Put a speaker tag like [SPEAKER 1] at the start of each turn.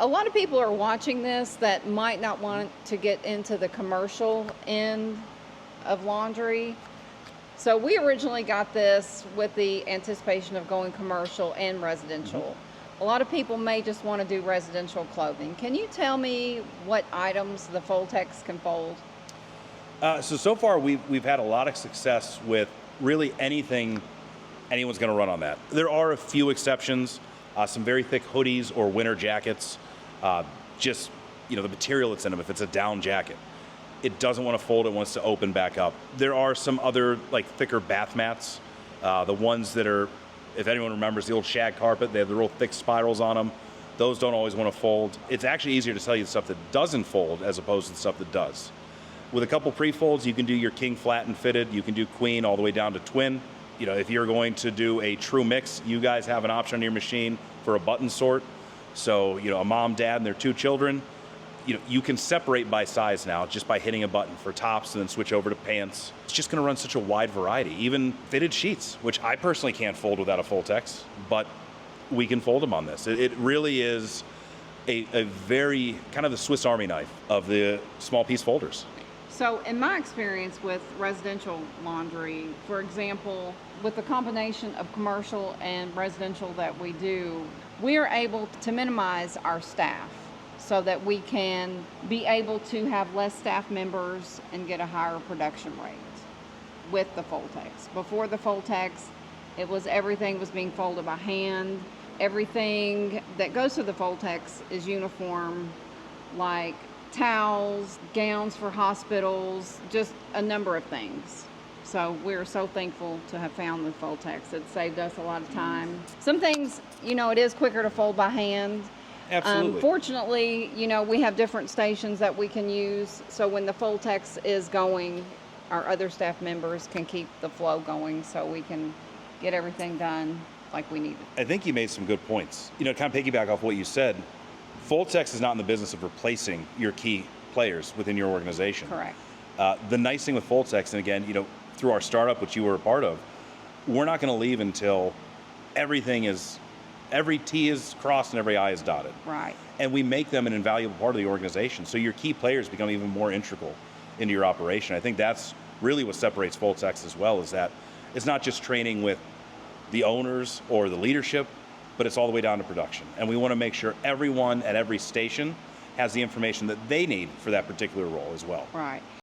[SPEAKER 1] A lot of people are watching this that might not want to get into the commercial end of laundry. So we originally got this with the anticipation of going commercial and residential. A lot of people may just want to do residential clothing. Can you tell me what items the Foltex can fold?
[SPEAKER 2] So far we've had a lot of success with really anything anyone's going to run on that. There are a few exceptions, some very thick hoodies or winter jackets. Just, the material that's in them, if it's a down jacket, it doesn't want to fold, it wants to open back up. There are some other like thicker bath mats, the ones that are, if anyone remembers the old shag carpet, they have the real thick spirals on them. Those don't always want to fold. It's actually easier to tell you the stuff that doesn't fold as opposed to the stuff that does. With a couple pre-folds, you can do your king flat and fitted, you can do queen all the way down to twin. If you're going to do a true mix, you guys have an option on your machine for a button sort. So, a mom, dad, and their 2 children, you can separate by size now just by hitting a button for tops and then switch over to pants. It's just gonna run such a wide variety, even fitted sheets, which I personally can't fold without a Foltex, but we can fold them on this. It really is a very, kind of the Swiss Army knife of the small piece folders.
[SPEAKER 1] So in my experience with residential laundry, for example, with the combination of commercial and residential that we do, we are able to minimize our staff so that we can be able to have less staff members and get a higher production rate with the Foltex. Before the Foltex, everything was being folded by hand. Everything that goes to the Foltex is uniform, like towels, gowns for hospitals, just a number of things. So we're so thankful to have found the Foltex. It saved us a lot of time. Some things, it is quicker to fold by hand.
[SPEAKER 2] Absolutely.
[SPEAKER 1] Fortunately, we have different stations that we can use. So when the Foltex is going, our other staff members can keep the flow going so we can get everything done like we need it.
[SPEAKER 2] I think you made some good points. Kind of piggyback off what you said, Foltex is not in the business of replacing your key players within your organization.
[SPEAKER 1] Correct.
[SPEAKER 2] The nice thing with Foltex, and again, through our startup, which you were a part of, we're not going to leave until every T is crossed and every I is dotted.
[SPEAKER 1] Right.
[SPEAKER 2] And we make them an invaluable part of the organization. So your key players become even more integral into your operation. I think that's really what separates Foltex as well, is that it's not just training with the owners or the leadership, but it's all the way down to production. And we want to make sure everyone at every station has the information that they need for that particular role as well.
[SPEAKER 1] Right.